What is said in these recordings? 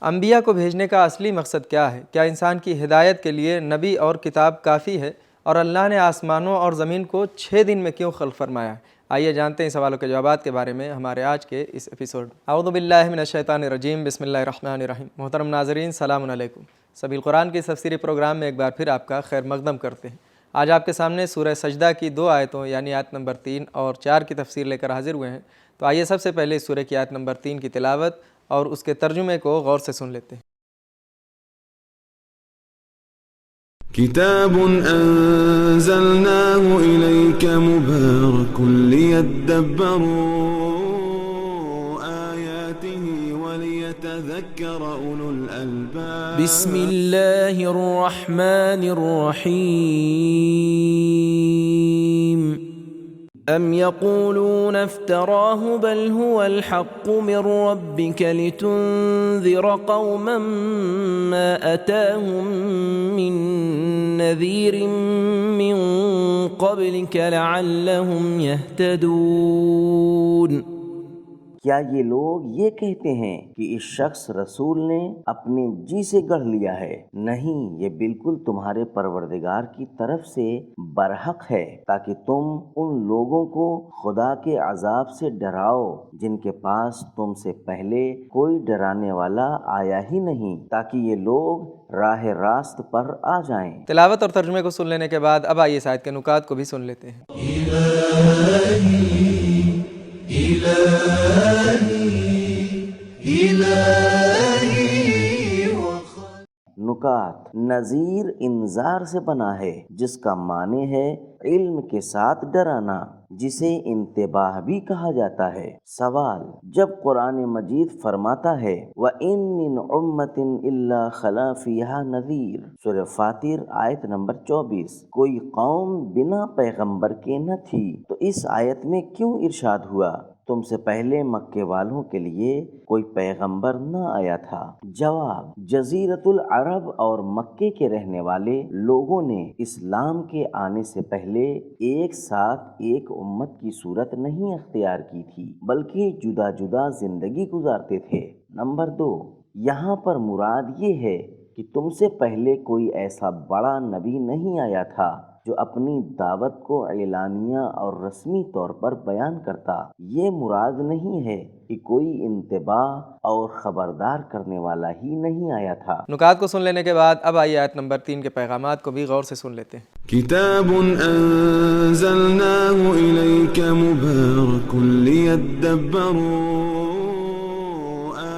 انبیاء کو بھیجنے کا اصلی مقصد کیا ہے؟ کیا انسان کی ہدایت کے لیے نبی اور کتاب کافی ہے؟ اور اللہ نے آسمانوں اور زمین کو 6 دن میں کیوں خلق فرمایا ہے؟ آئیے جانتے ہیں سوالوں کے جوابات کے بارے میں ہمارے آج کے اس ایپیسوڈ میں۔ اعوذ باللہ من الشیطان الرجیم، بسم اللہ الرحمن الرحیم۔ محترم ناظرین، سلام علیکم۔ سبیل قرآن کی تفسیری پروگرام میں ایک بار پھر آپ کا خیر مقدم کرتے ہیں۔ آج آپ کے سامنے سورہ سجدہ کی 2 آیتوں یعنی آیت نمبر 3 اور 4 کی تفسیر لے کر حاضر ہوئے ہیں۔ تو آئیے سب سے پہلے اس سورہ کی آیت نمبر 3 کی تلاوت اور اس کے ترجمے کو غور سے سن لیتے ہیں۔ كتاب أنزلناه إليك مبارك ليدبروا آياته وليتذكر أولو الألباب بسم الله الرحمن الرحيم أم يقولون افتراه بل هو الحق من ربك لتنذر قوما ما أتاهم من نذير من قبلك لعلهم يهتدون۔ کیا یہ لوگ یہ کہتے ہیں کہ اس شخص رسول نے اپنے جی سے گڑھ لیا ہے؟ نہیں، یہ بالکل تمہارے پروردگار کی طرف سے برحق ہے تاکہ تم ان لوگوں کو خدا کے عذاب سے ڈراؤ جن کے پاس تم سے پہلے کوئی ڈرانے والا آیا ہی نہیں، تاکہ یہ لوگ راہ راست پر آ جائیں۔ تلاوت اور ترجمے کو سن لینے کے بعد اب آئیے اس آیت کے نکات کو بھی سن لیتے ہیں۔ نکات: نذیر انذار سے بنا ہے جس کا معنی ہے علم کے ساتھ ڈرانا، جسے انتباہ بھی کہا جاتا ہے۔ سوال: جب قرآن مجید فرماتا ہے وَإِن مِّنْ أُمَّةٍ إِلَّا خَلَا فِيهَا نَذِيرٌ، سورہ فاطر آیت نمبر 24، کوئی قوم بنا پیغمبر کے نہ تھی، تو اس آیت میں کیوں ارشاد ہوا تم سے پہلے مکے والوں کے لیے کوئی پیغمبر نہ آیا تھا؟ جواب: جزیرۃ العرب اور مکے کے رہنے والے لوگوں نے اسلام کے آنے سے پہلے ایک ساتھ ایک امت کی صورت نہیں اختیار کی تھی، بلکہ جدا جدا زندگی گزارتے تھے۔ نمبر 2، یہاں پر مراد یہ ہے کہ تم سے پہلے کوئی ایسا بڑا نبی نہیں آیا تھا جو اپنی دعوت کو اعلانیہ اور رسمی طور پر بیان کرتا۔ یہ مراد نہیں ہے کہ کوئی انتباہ اور خبردار کرنے والا ہی نہیں آیا تھا۔ نکات کو سن لینے کے بعد اب آئیے آیت نمبر 3 کے پیغامات کو بھی غور سے سن لیتے ہیں۔ كتاب أنزلناه إليك مبارك ليدبروا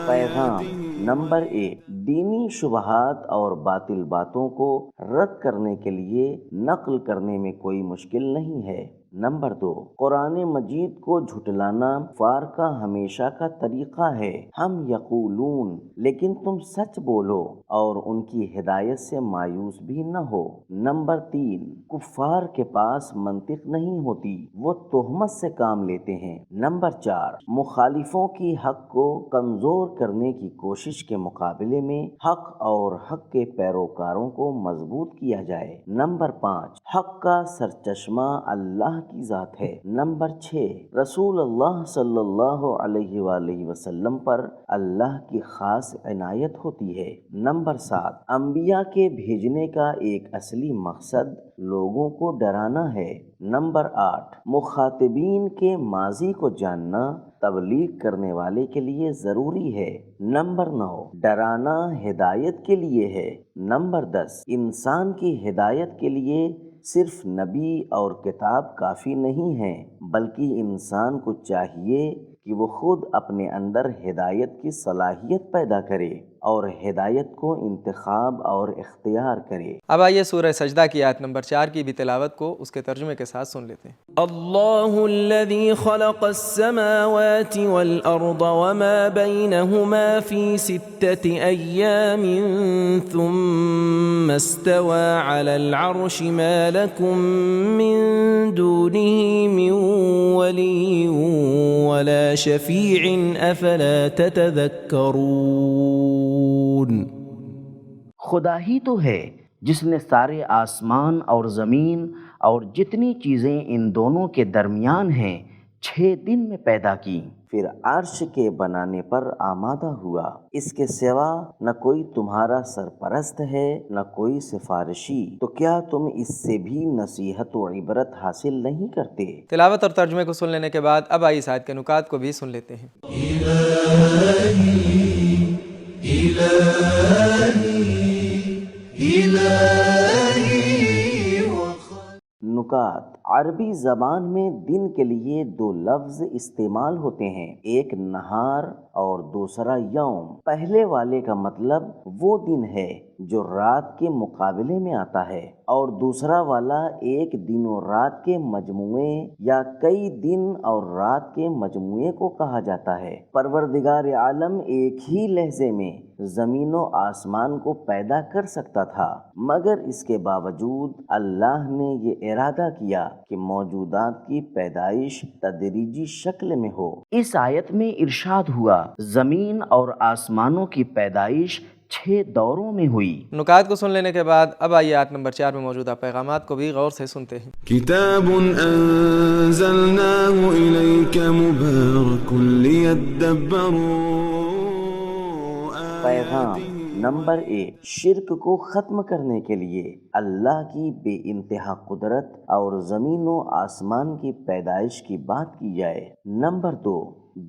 پیغام آياته۔ نمبر 1، دینی شبہات اور باطل باتوں کو رد کرنے کے لیے نقل کرنے میں کوئی مشکل نہیں ہے۔ نمبر 2، قرآن مجید کو جھٹلانا کفار کا ہمیشہ کا طریقہ ہے۔ ہم یقولون، لیکن تم سچ بولو اور ان کی ہدایت سے مایوس بھی نہ ہو۔ نمبر 3، کفار کے پاس منطق نہیں ہوتی، وہ تہمت سے کام لیتے ہیں۔ نمبر 4، مخالفوں کی حق کو کمزور کرنے کی کوشش کے مقابلے میں حق اور حق کے پیروکاروں کو مضبوط کیا جائے۔ نمبر 5، حق کا سرچشمہ اللہ کی ذات ہے۔ نمبر 6، رسول اللہ صلی اللہ علیہ وآلہ وسلم پر اللہ کی خاص عنایت ہوتی ہے۔ نمبر 7، انبیاء کے بھیجنے کا ایک اصلی مقصد لوگوں کو ڈرانا ہے۔ نمبر 8، مخاطبین کے ماضی کو جاننا تبلیغ کرنے والے کے لیے ضروری ہے۔ نمبر 9، ڈرانا ہدایت کے لیے ہے۔ نمبر 10، انسان کی ہدایت کے لیے صرف نبی اور کتاب کافی نہیں ہے، بلکہ انسان کو چاہیے کہ وہ خود اپنے اندر ہدایت کی صلاحیت پیدا کرے اور ہدایت کو انتخاب اور اختیار کرے۔ اب آئیے سورہ سجدہ کی آیت نمبر 4 کی بھی تلاوت کو اس کے ترجمے کے ساتھ سن لیتے ہیں۔ اللہ الذي خلق السماوات والأرض وما بينهما في 6 أيام ثم استوى على العرش ما لكم من دونه من ولي ولا شفيع أفلا تتذكرون۔ خدا ہی تو ہے جس نے سارے آسمان اور زمین اور جتنی چیزیں ان دونوں کے درمیان ہیں 6 دن میں پیدا کی، پھر عرش کے بنانے پر آمادہ ہوا، اس کے سوا نہ کوئی تمہارا سرپرست ہے نہ کوئی سفارشی، تو کیا تم اس سے بھی نصیحت و عبرت حاصل نہیں کرتے؟ تلاوت اور ترجمے کو سن لینے کے بعد اب آئی اس آیت کے نکات کو بھی سن لیتے ہیں۔ نکات: عربی زبان میں دن کے لیے دو لفظ استعمال ہوتے ہیں، ایک نہار اور دوسرا یوم۔ پہلے والے کا مطلب وہ دن ہے جو رات کے مقابلے میں آتا ہے، اور دوسرا والا ایک دن و رات کے مجموعے یا کئی دن اور رات کے مجموعے کو کہا جاتا ہے۔ پروردگار عالم ایک ہی لحظے میں زمین و آسمان کو پیدا کر سکتا تھا، مگر اس کے باوجود اللہ نے یہ ارادہ کیا کہ موجودات کی پیدائش تدریجی شکل میں ہو۔ اس آیت میں ارشاد ہوا زمین اور آسمانوں کی پیدائش 6 دوروں میں ہوئی۔ نکات کو سن لینے کے بعد اب آئیے آیت نمبر 4 میں موجودہ پیغامات کو بھی غور سے سنتے ہیں۔ كتاب أنزلناه إليك مبارك ليدبروا پیغام نمبر 1، شرک کو ختم کرنے کے لیے اللہ کی بے انتہا قدرت اور زمین و آسمان کی پیدائش کی بات کی جائے۔ نمبر 2،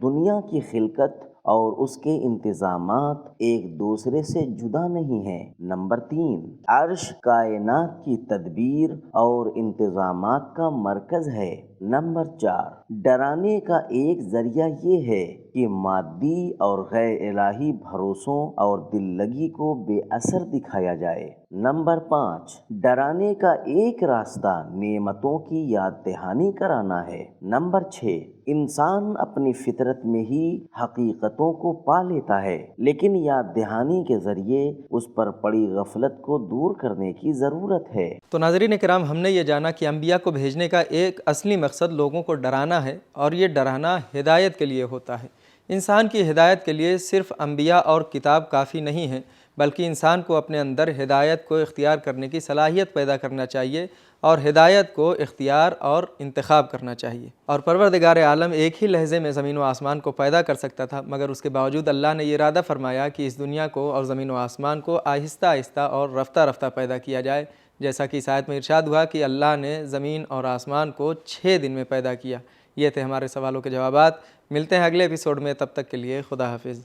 دنیا کی خلقت اور اس کے انتظامات ایک دوسرے سے جدا نہیں ہیں۔ نمبر 3، عرش کائنات کی تدبیر اور انتظامات کا مرکز ہے۔ نمبر 4، ڈرانے کا ایک ذریعہ یہ ہے کہ مادی اور غیر الہی بھروسوں اور دل لگی کو بے اثر دکھایا جائے۔ نمبر 5، ڈرانے کا ایک راستہ نعمتوں کی یاد دہانی کرانا ہے۔ نمبر 6، انسان اپنی فطرت میں ہی حقیقتوں کو پا لیتا ہے، لیکن یاد دہانی کے ذریعے اس پر پڑی غفلت کو دور کرنے کی ضرورت ہے۔ تو ناظرین کرام، ہم نے یہ جانا کہ انبیاء کو بھیجنے کا ایک اصلی مقصد لوگوں کو ڈرانا ہے، اور یہ ڈرانا ہدایت کے لیے ہوتا ہے۔ انسان کی ہدایت کے لیے صرف انبیاء اور کتاب کافی نہیں ہیں، بلکہ انسان کو اپنے اندر ہدایت کو اختیار کرنے کی صلاحیت پیدا کرنا چاہیے، اور ہدایت کو اختیار اور انتخاب کرنا چاہیے۔ اور پروردگار عالم ایک ہی لحظے میں زمین و آسمان کو پیدا کر سکتا تھا، مگر اس کے باوجود اللہ نے یہ ارادہ فرمایا کہ اس دنیا کو اور زمین و آسمان کو آہستہ آہستہ اور رفتہ رفتہ پیدا کیا جائے، جیسا کہ اس آیت میں ارشاد ہوا کہ اللہ نے زمین اور آسمان کو 6 دن میں پیدا کیا۔ یہ تھے ہمارے سوالوں کے جوابات۔ ملتے ہیں اگلے ایپیسوڈ میں، تب تک کے لیے خدا حافظ۔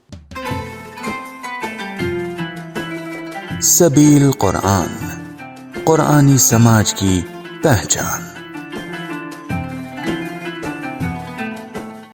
سبیل قرآن، قرآنی سماج کی پہچان۔